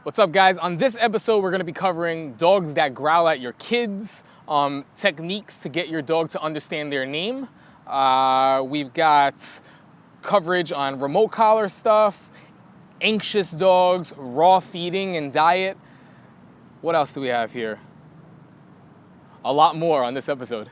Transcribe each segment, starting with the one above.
What's up, guys? On this episode, we're going to be covering dogs that growl at your kids, techniques to get your dog to understand their name. We've got coverage on remote collar stuff, anxious dogs, raw feeding and diet. What else do we have here? A lot more on this episode.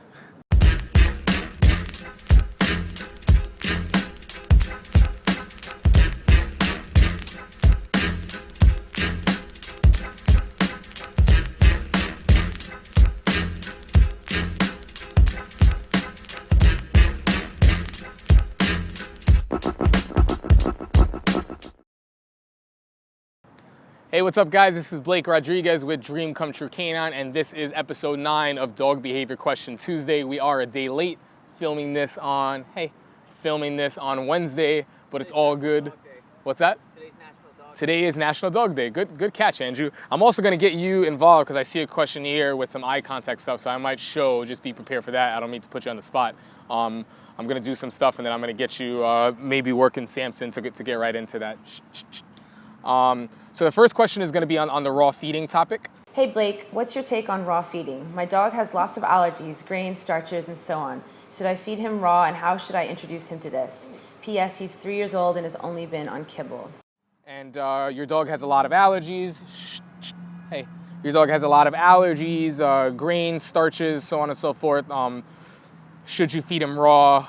Hey, what's up, guys? This is Blake Rodriguez with Dream Come True Canine, and this is episode 9 of Dog Behavior Question Tuesday. We are a day late filming this on Wednesday, but it's all good. What's that? Today's National Dog Day. Today is National Dog Day. Good catch, Andrew. I'm also going to get you involved because I see a question here with some eye contact stuff, so I might show. Just be prepared for that. I don't mean to put you on the spot. I'm going to do some stuff, and then I'm going to get you maybe working Samson to get right into that. So the first question is going to be on the raw feeding topic. Hey Blake, what's your take on raw feeding? My dog has lots of allergies, grains, starches, and so on. Should I feed him raw, and how should I introduce him to this? P.S. He's 3 years old and has only been on kibble. And your dog has a lot of allergies. Hey, your dog has a lot of allergies, grains, starches, so on and so forth. Should you feed him raw?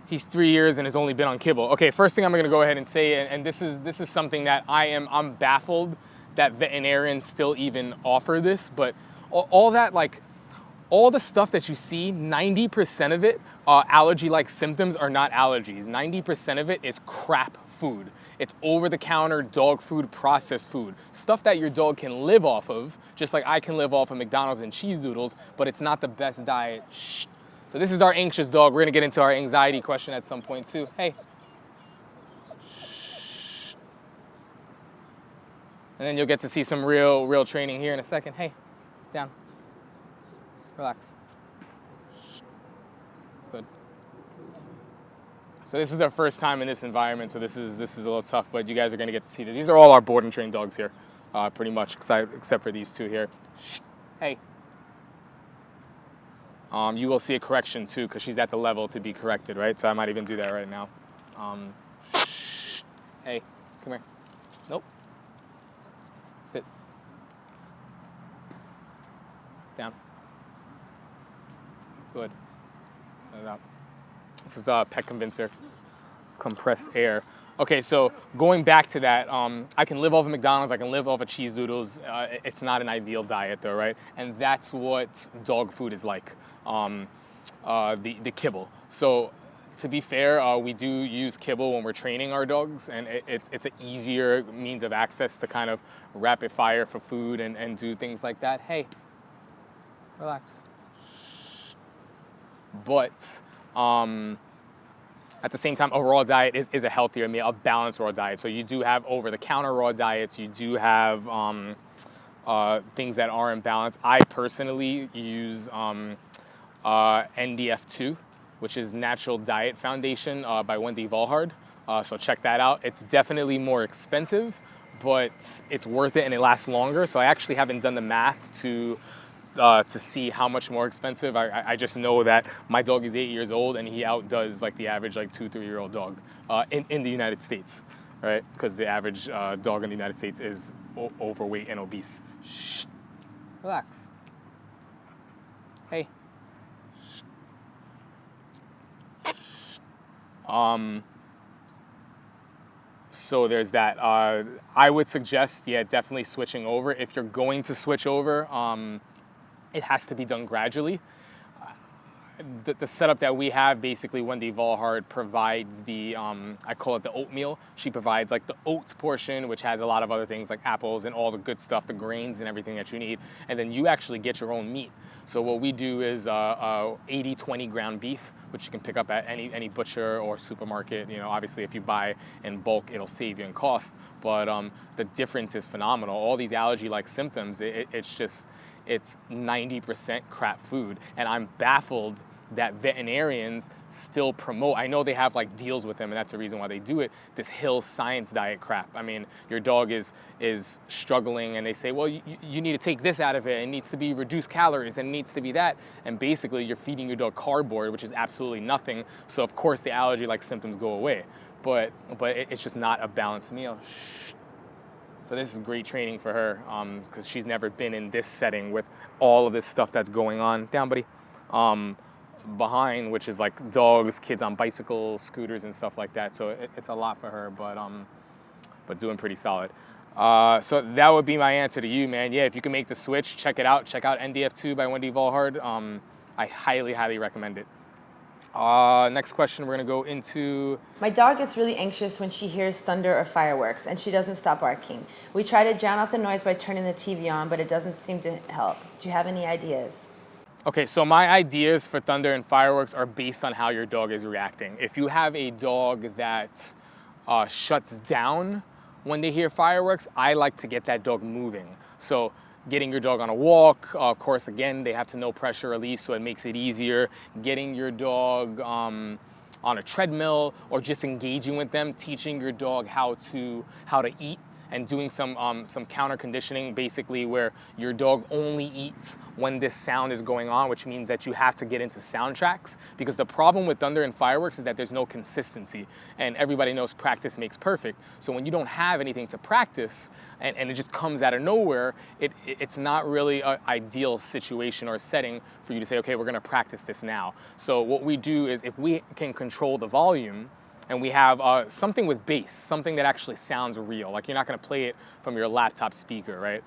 He's 3 years and has only been on kibble. Okay, first thing I'm going to go ahead and say, and this is something that I'm baffled that veterinarians still even offer this, but all the stuff that you see, 90% of it, allergy-like symptoms are not allergies. 90% of it is crap food. It's over-the-counter dog food, processed food, stuff that your dog can live off of, just like I can live off of McDonald's and cheese doodles, but it's not the best diet. So this is our anxious dog. We're gonna get into our anxiety question at some point too. Hey. And then you'll get to see some real training here in a second. Hey, down. Relax. Good. So this is our first time in this environment, so this is a little tough, but you guys are gonna get to see that. These are all our board and trained dogs here, pretty much, except for these two here. Hey. You will see a correction too, because she's at the level to be corrected, right? So I might even do that right now. Hey, come here. Nope. Sit. Down. Good. Let it out. This is Pet Convincer, compressed air. Okay, so going back to that, I can live off of McDonald's, I can live off of cheese doodles. It's not an ideal diet though, right? And that's what dog food is like, the kibble. So to be fair, we do use kibble when we're training our dogs, and it's an easier means of access to kind of rapid fire for food and do things like that. Hey, relax. But, at the same time, a raw diet is a healthier meal, a balanced raw diet. So you do have over-the-counter raw diets. You do have things that are in balance. I personally use NDF2, which is Natural Diet Foundation by Wendy Volhard. So check that out. It's definitely more expensive, but it's worth it and it lasts longer. So I actually haven't done the math to see how much more expensive. I just know that my dog is 8 years old and he outdoes like the average 2-3-year-old dog in the United States, right? Because the average dog in the United States is overweight and obese. Shh. Relax. Hey. So there's that. I would suggest, definitely switching over. If you're going to switch over, it has to be done gradually. The setup that we have, basically Wendy Volhard provides the, I call it the oatmeal. She provides like the oats portion, which has a lot of other things like apples and all the good stuff, the grains and everything that you need. And then you actually get your own meat. So what we do is 80-20 ground beef, which you can pick up at any butcher or supermarket. You know, obviously if you buy in bulk, it'll save you in cost. But the difference is phenomenal. All these allergy-like symptoms, it's 90% crap food. And I'm baffled that veterinarians still promote. I know they have like deals with them, and that's the reason why they do it. This Hill science diet crap. I mean, your dog is struggling, and they say, well, you need to take this out of it. It needs to be reduced calories, and it needs to be that. And basically, you're feeding your dog cardboard, which is absolutely nothing. So of course, the allergy-like symptoms go away. But it's just not a balanced meal. Shh. So this is great training for her because she's never been in this setting with all of this stuff that's going on. Down, buddy. Behind, which is like dogs, kids on bicycles, scooters, and stuff like that. So it's a lot for her, but doing pretty solid. So that would be my answer to you, man. Yeah, if you can make the switch, check it out. Check out NDF2 by Wendy Volhard. I highly, highly recommend it. Next question we're gonna go into. My dog gets really anxious when she hears thunder or fireworks, and she doesn't stop barking. We try to drown out the noise by turning the TV on, but it doesn't seem to help. Do you have any ideas? Okay, so my ideas for thunder and fireworks are based on how your dog is reacting. If you have a dog that shuts down when they hear fireworks, I like to get that dog moving. So getting your dog on a walk, of course, again, they have to know pressure release, so it makes it easier. Getting your dog on a treadmill, or just engaging with them, teaching your dog how to eat, and doing some counter conditioning, basically where your dog only eats when this sound is going on, which means that you have to get into soundtracks, because the problem with thunder and fireworks is that there's no consistency, and everybody knows practice makes perfect. So when you don't have anything to practice and it just comes out of nowhere, it's not really an ideal situation or setting for you to say, okay, we're gonna practice this now. So what we do is, if we can control the volume, and we have something with bass, something that actually sounds real. Like, you're not gonna play it from your laptop speaker, right?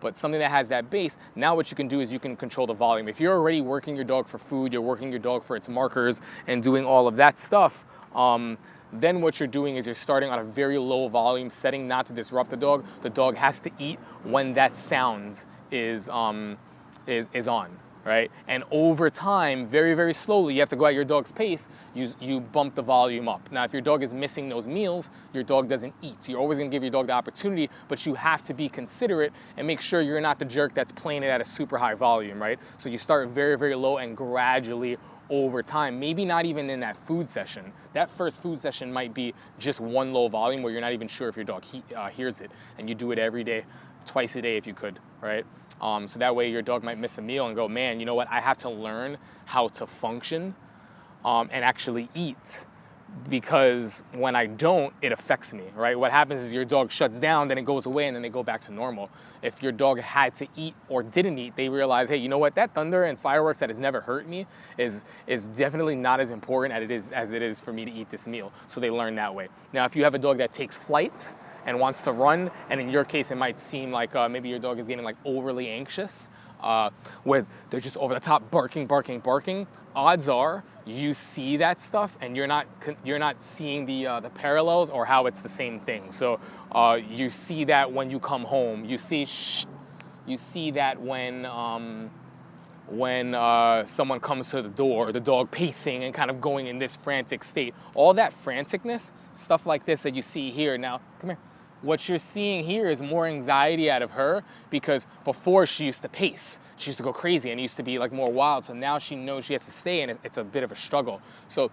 But something that has that bass, now what you can do is you can control the volume. If you're already working your dog for food, you're working your dog for its markers and doing all of that stuff, then what you're doing is you're starting on a very low volume setting, not to disrupt the dog. The dog has to eat when that sound is on. Right? And over time, very, very slowly, you have to go at your dog's pace, you bump the volume up. Now, if your dog is missing those meals, your dog doesn't eat. So you're always gonna give your dog the opportunity, but you have to be considerate and make sure you're not the jerk that's playing it at a super high volume, right? So you start very, very low, and gradually over time, maybe not even in that food session. That first food session might be just one low volume where you're not even sure if your dog hears it, and you do it every day, twice a day if you could, right? So that way your dog might miss a meal and go, man, you know what? I have to learn how to function and actually eat, because when I don't, it affects me, right? What happens is your dog shuts down, then it goes away, and then they go back to normal. If your dog had to eat or didn't eat, they realize, hey, you know what? That thunder and fireworks that has never hurt me is definitely not as important as it is for me to eat this meal. So they learn that way. Now, if you have a dog that takes flight and wants to run, and in your case, it might seem like maybe your dog is getting like overly anxious, where they're just over the top barking, odds are you see that stuff and you're not seeing the parallels or how it's the same thing. So you see that when you come home, you see that when someone comes to the door, the dog pacing and kind of going in this frantic state. All that franticness, stuff like this that you see here. Now, come here. What you're seeing here is more anxiety out of her, because before she used to pace. She used to go crazy and used to be like more wild. So now she knows she has to stay, and it's a bit of a struggle. So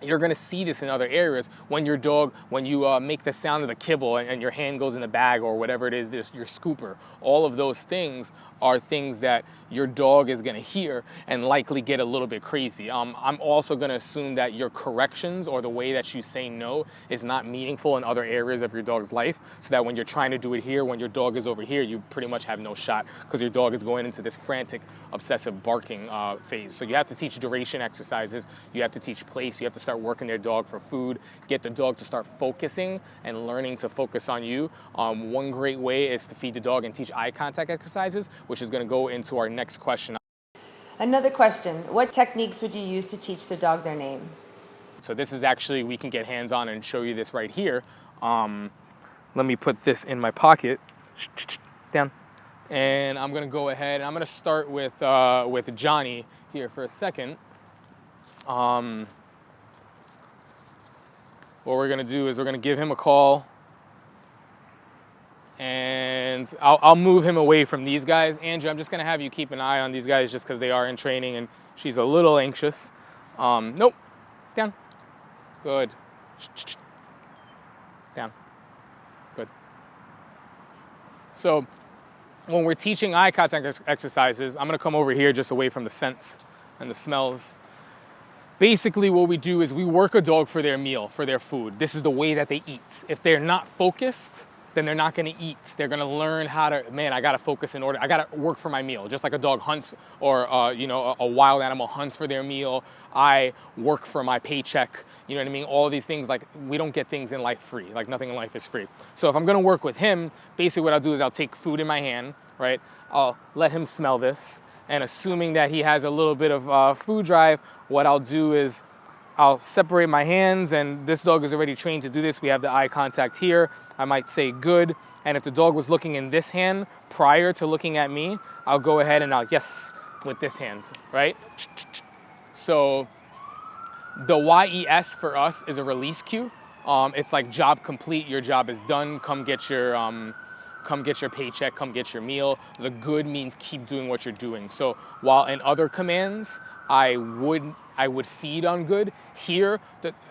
you're gonna see this in other areas when your dog, when you make the sound of the kibble and your hand goes in the bag or whatever it is, your scooper. All of those things are things that your dog is gonna hear and likely get a little bit crazy. I'm also gonna assume that your corrections or the way that you say no is not meaningful in other areas of your dog's life, so that when you're trying to do it here, when your dog is over here, you pretty much have no shot, because your dog is going into this frantic, obsessive barking phase. So you have to teach duration exercises, you have to teach place, you have to start working their dog for food, get the dog to start focusing and learning to focus on you. One great way is to feed the dog and teach eye contact exercises, which is going to go into our next question. Another question, what techniques would you use to teach the dog their name? So this is actually, we can get hands-on and show you this right here. Let me put this in my pocket, down. And I'm gonna go ahead and I'm gonna start with Johnny here for a second. What we're gonna do is we're gonna give him a call, and I'll move him away from these guys. Andrew, I'm just gonna have you keep an eye on these guys just because they are in training, and She's a little anxious. Nope. Down. Good. Down. Good. So when we're teaching eye contact exercises, I'm going to come over here just away from the scents and the smells. Basically what we do is we work a dog for their meal, for their food. This is the way that they eat. If they're not focused, then they're not going to eat. They're going to learn how to, man, I got to focus in order. I got to work for my meal. Just like a dog hunts or, a wild animal hunts for their meal. I work for my paycheck. You know what I mean? All of these things, like, we don't get things in life free. Like, nothing in life is free. So if I'm going to work with him, basically what I'll do is I'll take food in my hand, right? I'll let him smell this. And assuming that he has a little bit of food drive, what I'll do is I'll separate my hands, and this dog is already trained to do this. We have the eye contact here. I might say good. And if the dog was looking in this hand prior to looking at me, I'll go ahead and I'll yes with this hand, right? So the YES for us is a release cue. It's like job complete, your job is done, come get your paycheck, come get your meal. The good means keep doing what you're doing. So while in other commands, I would feed on good, here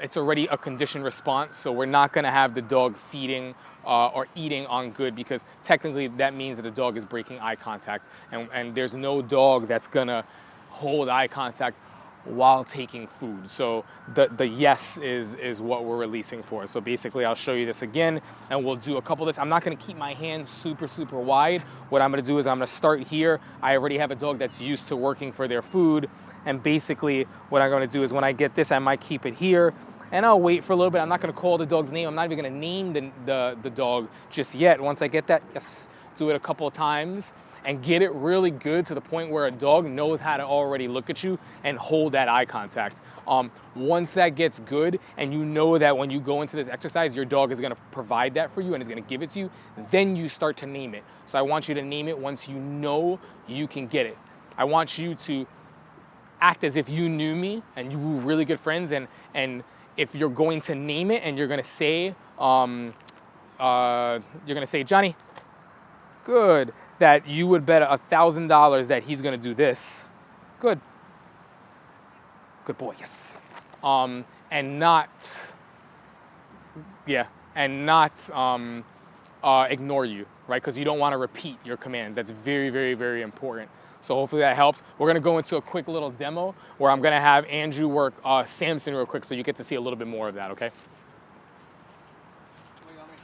it's already a conditioned response, so we're not gonna have the dog feeding or eating on good, because technically that means that the dog is breaking eye contact, and there's no dog that's gonna hold eye contact while taking food. So the yes is what we're releasing for. So basically I'll show you this again, and we'll do a couple of this. I'm not gonna keep my hands super wide. What I'm gonna do is I'm gonna start here. I already have a dog that's used to working for their food, and basically what I'm gonna do is when I get this, I might keep it here, and I'll wait for a little bit. I'm not gonna call the dog's name. I'm not even gonna name the dog just yet. Once I get that, yes, do it a couple of times, and get it really good to the point where a dog knows how to already look at you and hold that eye contact. Once that gets good, and you know that when you go into this exercise, your dog is gonna provide that for you and is gonna give it to you, then you start to name it. So I want you to name it once you know you can get it. I want you to act as if you knew me and you were really good friends, and if you're going to name it and you're gonna say, Johnny, good, that you would bet $1,000 that he's gonna do this. Good. Good boy, yes. And not ignore you, right? Because you don't wanna repeat your commands. That's very important. So hopefully that helps. We're gonna go into a quick little demo where I'm gonna have Andrew work Samson real quick, so you get to see a little bit more of that, okay? What do you want me to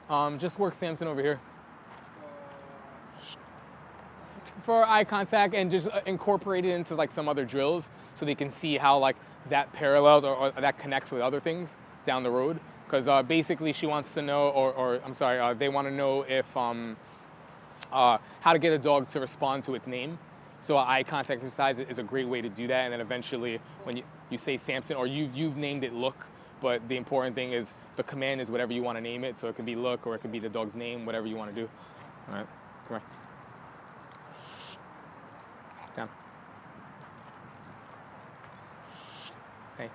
show? Just work Samson over here. For eye contact, and just incorporate it into like some other drills so they can see how like that parallels or that connects with other things down the road. Because basically she wants to know, they want to know if how to get a dog to respond to its name. So eye contact exercise is a great way to do that. And then eventually when you say Samson, or you've named it look, but the important thing is the command is whatever you want to name it. So it could be look, or it could be the dog's name, whatever you want to do. All right, come here. Down. Hey,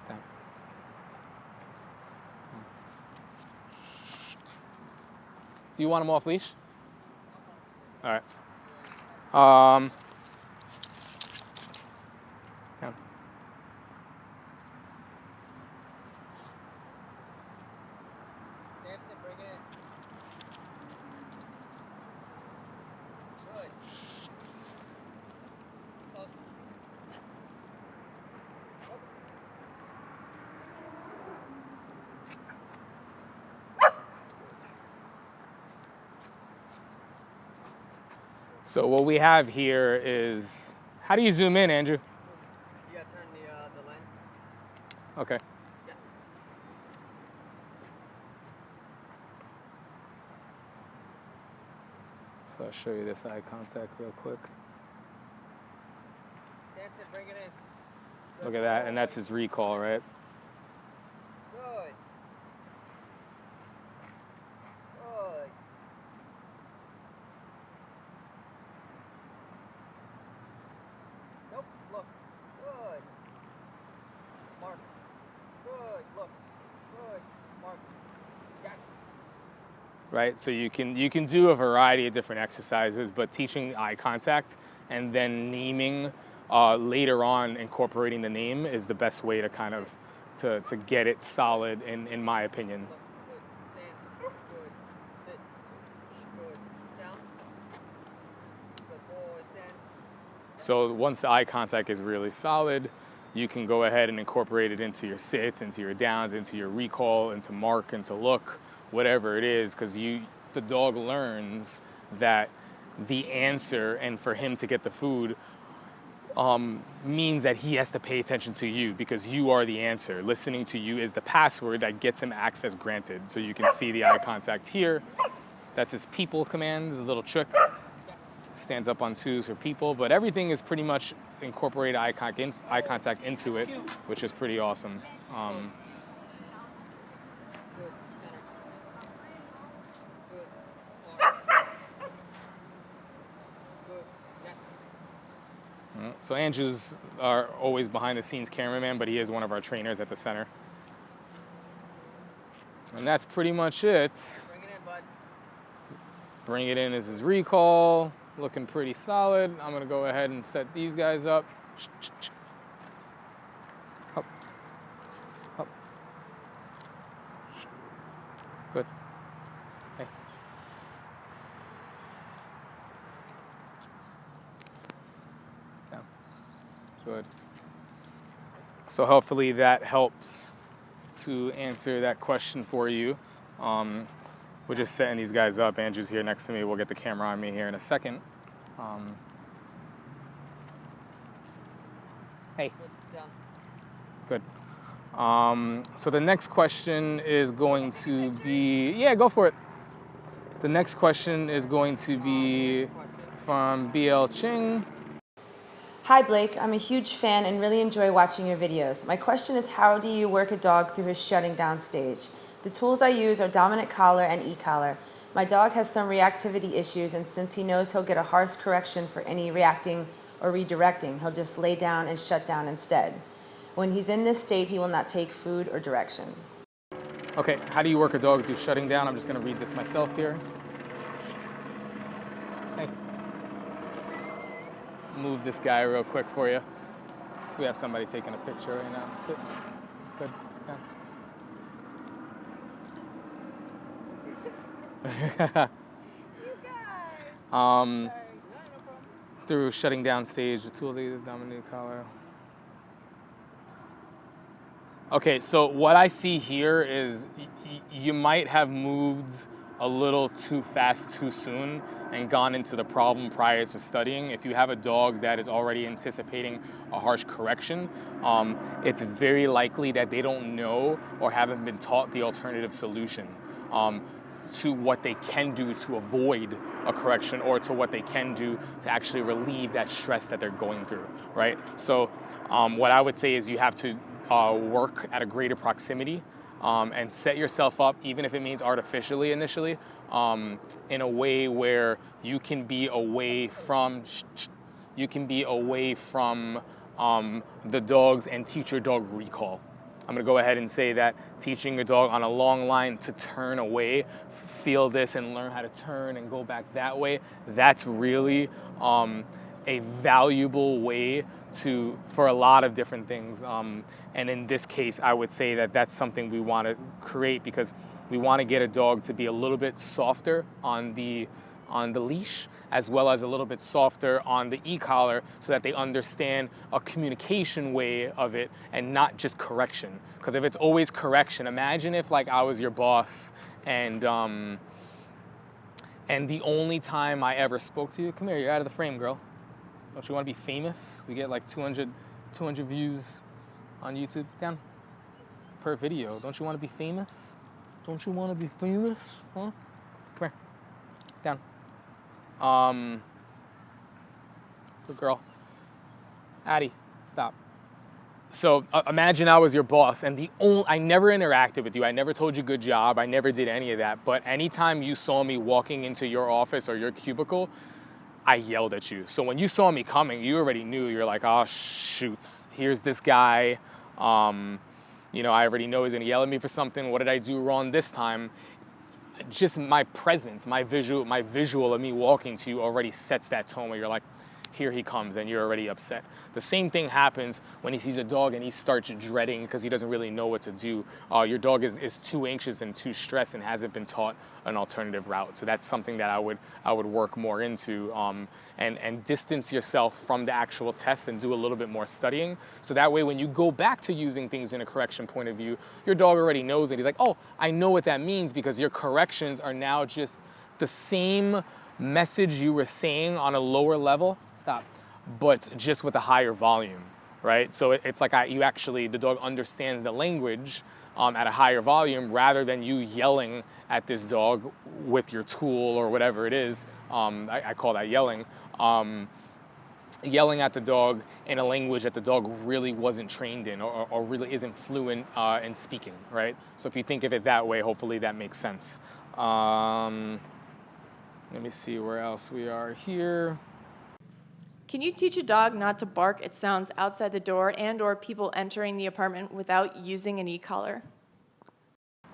down. Do you want him off leash? All right. Down. Samson, bring it in. Good. Close. So what we have here is, how do you zoom in, Andrew? You gotta turn the lens. Okay. Yes. So I'll show you this eye contact real quick. Samson, bring it in. Look at that, and that's his recall, right? Good. Good. Nope, look. Good. Mark. Good, look. Good. Mark. Yes. Right, so you can do a variety of different exercises, but teaching eye contact and then naming later on incorporating the name is the best way to kind of to get it solid in my opinion. Look, good. Stand. Good. Sit. Good. Down. Good boy. Stand. So once the eye contact is really solid, you can go ahead and incorporate it into your sits, into your downs, into your recall, into mark, into look, whatever it is, because the dog learns that the answer, and for him to get the food, means that he has to pay attention to you because you are the answer. Listening to you is the password that gets him access granted. So you can see the eye contact here. That's his people command, this is a little trick. Stands up on twos for people, but everything is pretty much incorporated eye contact into it, which is pretty awesome. Good. Center. Good. Hard. Good. Yes. So Andrew's are always behind the scenes cameraman, but he is one of our trainers at the center. And that's pretty much it. Bring it in, bud. Bring it in as his recall. Looking pretty solid. I'm gonna go ahead and set these guys up. Up. Up. Good. Hey. Down. Good. So hopefully that helps to answer that question for you. We're just setting these guys up. Andrew's here next to me. We'll get the camera on me here in a second. Hey. Good. Good. So the next question is going to be, yeah, go for it. The next question is going to be from BL Ching. Hi Blake, I'm a huge fan and really enjoy watching your videos. My question is, how do you work a dog through his shutting down stage? The tools I use are dominant collar and e-collar. My dog has some reactivity issues, and since he knows he'll get a harsh correction for any reacting or redirecting, he'll just lay down and shut down instead. When he's in this state, he will not take food or direction. Okay, how do you work a dog through shutting down? I'm just gonna read this myself here. Hey. Move this guy real quick for you. We have somebody taking a picture right now. Sit. Good. Down. Through shutting down stage, the tools they use dominant collar. Okay, so what I see here is you might have moved a little too fast too soon and gone into the problem prior to studying. If you have a dog that is already anticipating a harsh correction, it's very likely that they don't know or haven't been taught the alternative solution to what they can do to avoid a correction or to what they can do to actually relieve that stress that they're going through, right? So what I would say is you have to work at a greater proximity and set yourself up, even if it means artificially initially, in a way where you can be away from the dogs and teach your dog recall. I'm gonna go ahead and say that teaching your dog on a long line to turn away, feel this and learn how to turn and go back that way, that's really a valuable way for a lot of different things. And in this case, I would say that that's something we want to create because we want to get a dog to be a little bit softer on the leash, as well as a little bit softer on the e-collar, so that they understand a communication way of it and not just correction. Because if it's always correction, imagine if like I was your boss and the only time I ever spoke to you, come here, you're out of the frame, girl. Don't you want to be famous? We get like 200 views on YouTube, down, per video. Don't you want to be famous? Don't you want to be famous? Huh? Come here, down. Good girl. Addie, stop. So imagine I was your boss and I never interacted with you. I never told you good job. I never did any of that. But anytime you saw me walking into your office or your cubicle, I yelled at you. So when you saw me coming, you already knew. You're like, oh, shoots. Here's this guy. I already know he's gonna yell at me for something. What did I do wrong this time? Just my presence, my visual of me walking to you already sets that tone where you're like, here he comes, and you're already upset. The same thing happens when he sees a dog and he starts dreading because he doesn't really know what to do. Your dog is too anxious and too stressed and hasn't been taught an alternative route. So that's something that I would work more into, and distance yourself from the actual test and do a little bit more studying. So that way when you go back to using things in a correction point of view, your dog already knows it. He's like, oh, I know what that means, because your corrections are now just the same message you were saying on a lower level, stop, but just with a higher volume, right? So it's like the dog understands the language at a higher volume, rather than you yelling at this dog with your tool or whatever it is. I call that yelling. Yelling at the dog in a language that the dog really wasn't trained in, or really isn't fluent in speaking, right? So if you think of it that way, hopefully that makes sense. Let me see where else we are here. Can you teach a dog not to bark at sounds outside the door and/or people entering the apartment without using an e-collar?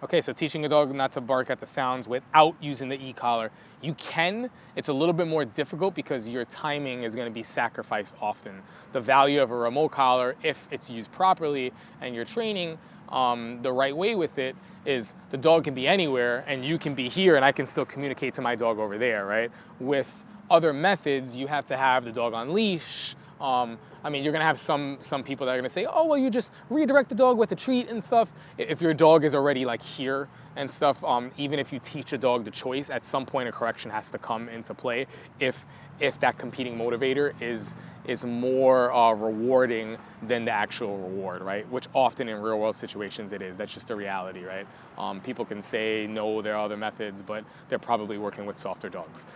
Okay, so teaching a dog not to bark at the sounds without using the e-collar. You can. It's a little bit more difficult because your timing is going to be sacrificed often. The value of a remote collar, if it's used properly and you're training the right way with it, is the dog can be anywhere and you can be here and I can still communicate to my dog over there, right? With other methods, you have to have the dog on leash. I mean, you're gonna have some people that are gonna say, oh, well, you just redirect the dog with a treat and stuff. If your dog is already like here and stuff, even if you teach a dog the choice, at some point a correction has to come into play if that competing motivator is more rewarding than the actual reward, right? Which often in real world situations it is. That's just the reality, right? People can say, no, there are other methods, but they're probably working with softer dogs.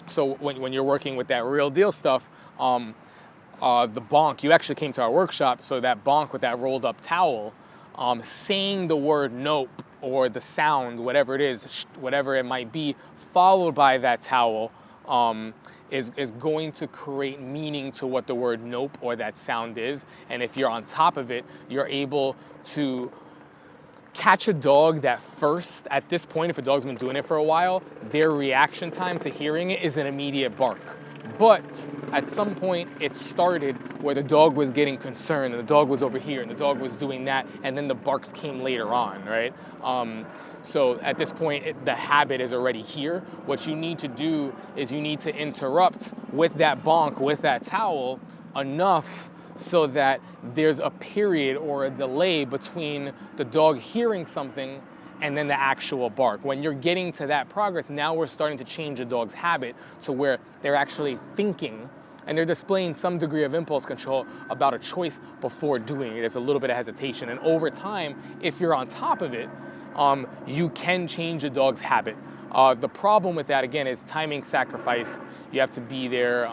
So when you're working with that real deal stuff, the bonk, you actually came to our workshop, so that bonk with that rolled up towel, saying the word nope or the sound, whatever it is, whatever it might be, followed by that towel, is going to create meaning to what the word nope or that sound is. And if you're on top of it, you're able to catch a dog that first, at this point, if a dog's been doing it for a while, their reaction time to hearing it is an immediate bark. But at some point it started where the dog was getting concerned and the dog was over here and the dog was doing that, and then the barks came later on, right? So at this point, the habit is already here. What you need to do is you need to interrupt with that bonk, with that towel, enough so that there's a period or a delay between the dog hearing something and then the actual bark. When you're getting to that progress, now we're starting to change a dog's habit to where they're actually thinking and they're displaying some degree of impulse control about a choice before doing it. There's a little bit of hesitation. And over time, if you're on top of it, you can change a dog's habit. The problem with that, again, is timing sacrificed. You have to be there,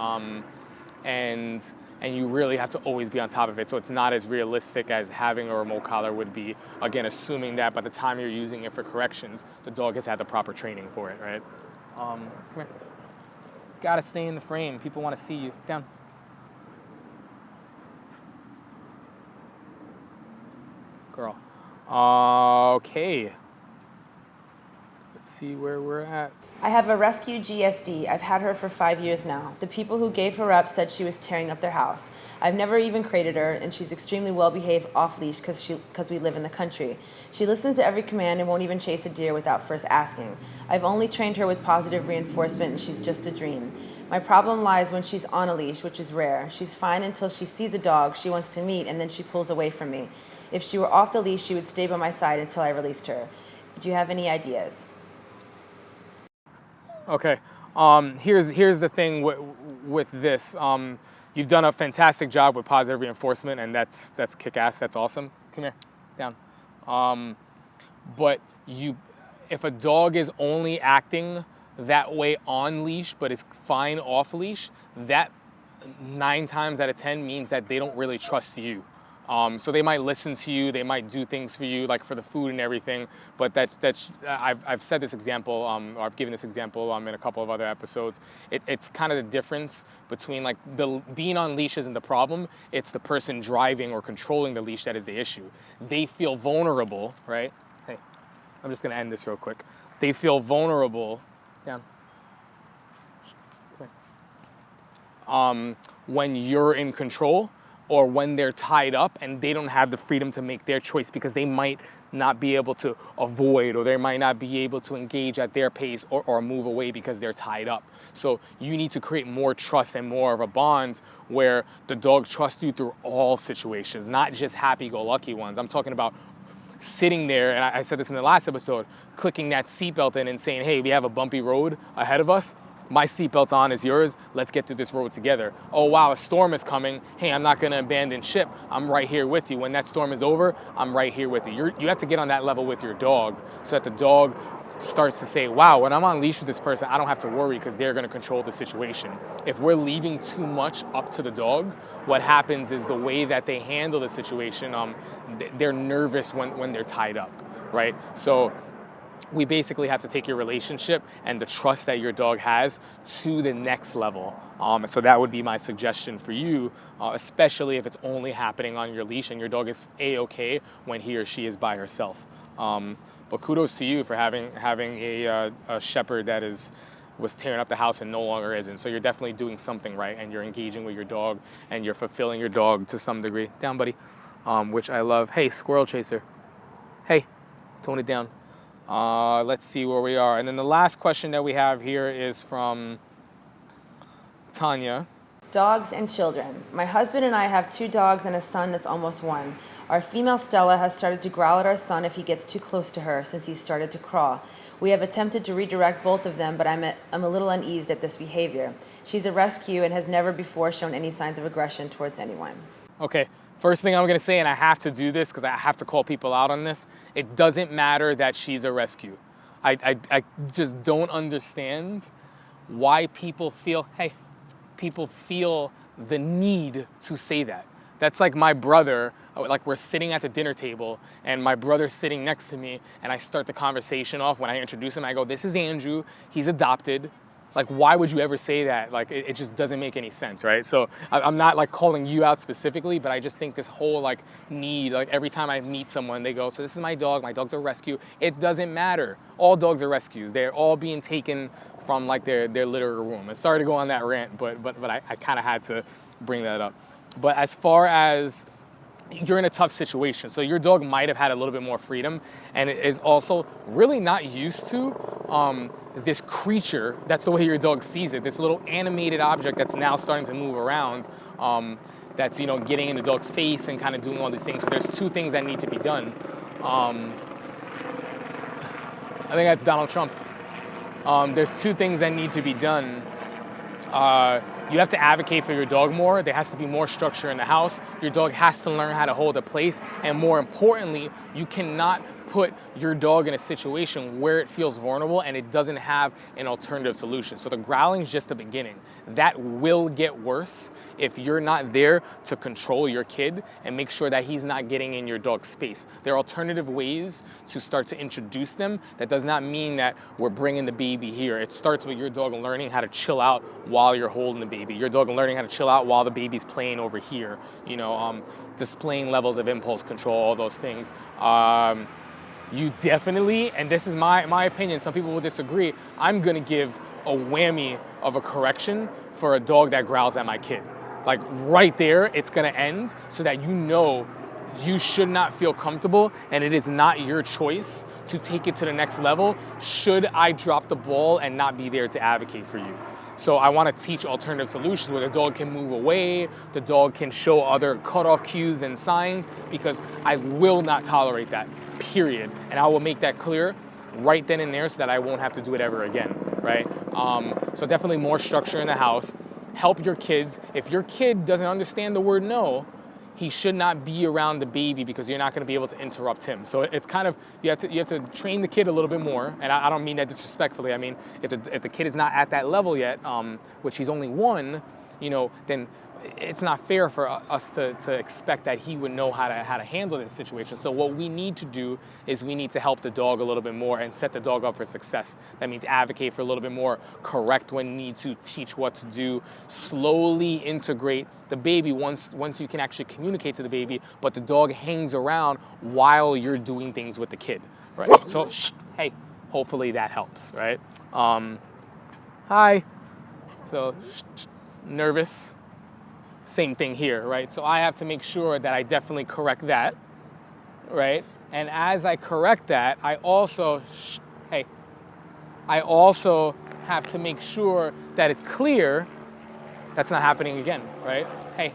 and you really have to always be on top of it. So it's not as realistic as having a remote collar would be. Again, assuming that by the time you're using it for corrections, the dog has had the proper training for it, right? Come here. Gotta stay in the frame. People want to see you. Down. Girl. Okay. Let's see where we're at. I have a rescue GSD. I've had her for 5 years now. The people who gave her up said she was tearing up their house. I've never even crated her, and she's extremely well behaved off leash because we live in the country. She listens to every command and won't even chase a deer without first asking. I've only trained her with positive reinforcement, and she's just a dream. My problem lies when she's on a leash, which is rare. She's fine until she sees a dog she wants to meet, and then she pulls away from me. If she were off the leash, she would stay by my side until I released her. Do you have any ideas? Okay, here's the thing with this. You've done a fantastic job with positive reinforcement, and that's kick-ass, that's awesome. Come here, down. But if a dog is only acting that way on leash, but is fine off leash, that 9 times out of 10 means that they don't really trust you. So they might listen to you, they might do things for you, like for the food and everything, but I've said this example, or I've given this example in a couple of other episodes. It's kind of the difference between like being on leash isn't the problem, it's the person driving or controlling the leash that is the issue. They feel vulnerable, right? Hey, I'm just gonna end this real quick. They feel vulnerable, down. when you're in control, or when they're tied up and they don't have the freedom to make their choice because they might not be able to avoid, or they might not be able to engage at their pace or move away because they're tied up. So you need to create more trust and more of a bond where the dog trusts you through all situations, not just happy-go-lucky ones. I'm talking about sitting there, and I said this in the last episode, clicking that seatbelt in and saying, hey, we have a bumpy road ahead of us. My seatbelt's on is yours. Let's get through this road together. Oh, wow, a storm is coming. Hey, I'm not going to abandon ship. I'm right here with you. When that storm is over, I'm right here with you. You have to get on that level with your dog so that the dog starts to say, wow, when I'm on leash with this person, I don't have to worry because they're going to control the situation. If we're leaving too much up to the dog, what happens is the way that they handle the situation, they're nervous when they're tied up, right? So we basically have to take your relationship and the trust that your dog has to the next level. So that would be my suggestion for you, especially if it's only happening on your leash and your dog is A-okay when he or she is by herself. But kudos to you for having a shepherd that was tearing up the house and no longer isn't. So you're definitely doing something right, and you're engaging with your dog and you're fulfilling your dog to some degree. Down, buddy. Which I love. Hey, squirrel chaser. Hey, tone it down. Let's see where we are. And then the last question that we have here is from Tanya. Dogs and children. My husband and I have 2 dogs and a son that's almost 1. Our female Stella has started to growl at our son if he gets too close to her since he started to crawl. We have attempted to redirect both of them, but I'm a little uneased at this behavior. She's a rescue and has never before shown any signs of aggression towards anyone. Okay, first thing I'm going to say, and I have to do this because I have to call people out on this, it doesn't matter that she's a rescue. I just don't understand why people feel the need to say that. That's like my brother, like we're sitting at the dinner table and my brother's sitting next to me and I start the conversation off. When I introduce him, I go, this is Andrew, he's adopted. Like, why would you ever say that? Like, it just doesn't make any sense, right? So I'm not like calling you out specifically, but I just think this whole like need, like every time I meet someone, they go, so this is my dog's a rescue. It doesn't matter. All dogs are rescues. They're all being taken from like their litter room. And sorry to go on that rant, but I kind of had to bring that up. But as far as you're in a tough situation, so your dog might have had a little bit more freedom and is also really not used to this creature. That's the way your dog sees it, this little animated object that's now starting to move around, that's getting in the dog's face and kind of doing all these things. So there's 2 things that need to be done. I think that's Donald Trump. There's 2 things that need to be done. You have to advocate for your dog more. There has to be more structure in the house. Your dog has to learn how to hold a place. And more importantly, you cannot put your dog in a situation where it feels vulnerable and it doesn't have an alternative solution. So the growling is just the beginning. That will get worse if you're not there to control your kid and make sure that he's not getting in your dog's space. There are alternative ways to start to introduce them. That does not mean that we're bringing the baby here. It starts with your dog learning how to chill out while you're holding the baby. Your dog learning how to chill out while the baby's playing over here. Displaying levels of impulse control, all those things. You definitely, and this is my opinion, some people will disagree, I'm gonna give a whammy of a correction for a dog that growls at my kid. Like right there, it's gonna end so that you should not feel comfortable and it is not your choice to take it to the next level should I drop the ball and not be there to advocate for you. So I want to teach alternative solutions where the dog can move away, the dog can show other cutoff cues and signs, because I will not tolerate that, period. And I will make that clear right then and there so that I won't have to do it ever again, right? So definitely more structure in the house. Help your kids. If your kid doesn't understand the word no, he should not be around the baby because you're not going to be able to interrupt him. So it's kind of, you have to train the kid a little bit more. And I don't mean that disrespectfully. I mean, if the kid is not at that level yet, which he's only 1, then it's not fair for us to expect that he would know how to handle this situation. So what we need to do is we need to help the dog a little bit more and set the dog up for success. That means advocate for a little bit more, correct when need to, teach what to do, slowly integrate the baby once you can actually communicate to the baby, but the dog hangs around while you're doing things with the kid, right? So, hey, hopefully that helps, right? Hi. So, nervous. Same thing here, right? So I have to make sure that I definitely correct that, right? And as I correct that, I also have to make sure that it's clear that's not happening again, right? Hey.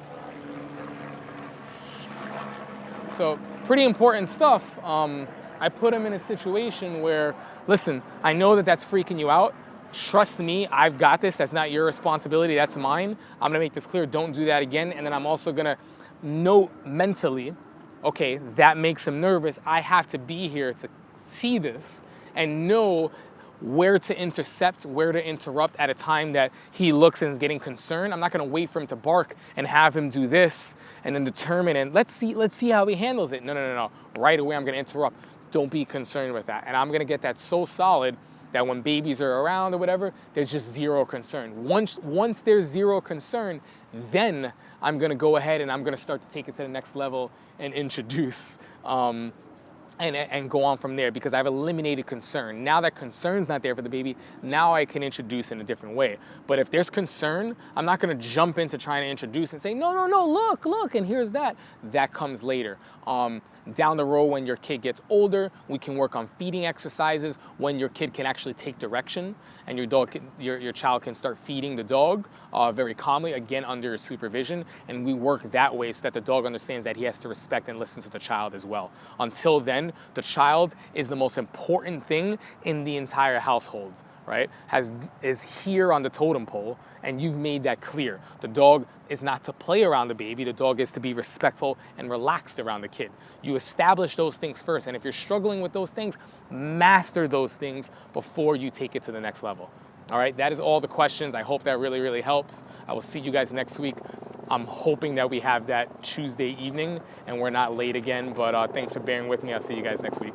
So pretty important stuff. I put him in a situation where, listen, I know that that's freaking you out. Trust me, I've got this. That's not your responsibility, that's mine. I'm gonna make this clear, don't do that again. And then I'm also gonna note mentally, okay, that makes him nervous. I have to be here to see this and know where to intercept, where to interrupt at a time that he looks and is getting concerned. I'm not gonna wait for him to bark and have him do this and then determine and let's see how he handles it. No. Right away, I'm gonna interrupt. Don't be concerned with that. And I'm gonna get that so solid that when babies are around or whatever, there's just zero concern. Once there's zero concern, then I'm gonna go ahead and I'm gonna start to take it to the next level and introduce and go on from there because I've eliminated concern. Now that concern's not there for the baby, now I can introduce in a different way. But if there's concern, I'm not gonna jump into trying to introduce and say, no, look, and here's that. That comes later. Down the road when your kid gets older, we can work on feeding exercises when your kid can actually take direction and your child can start feeding the dog very calmly, again under supervision, and we work that way so that the dog understands that he has to respect and listen to the child as well. Until then, the child is the most important thing in the entire household, right? Is here on the totem pole, and you've made that clear. The dog is not to play around the baby, the dog is to be respectful and relaxed around the kid. You establish those things first, and if you're struggling with those things, master those things before you take it to the next level. All right, that is all the questions. I hope that really, really helps. I will see you guys next week. I'm hoping that we have that Tuesday evening and we're not late again, but thanks for bearing with me. I'll see you guys next week.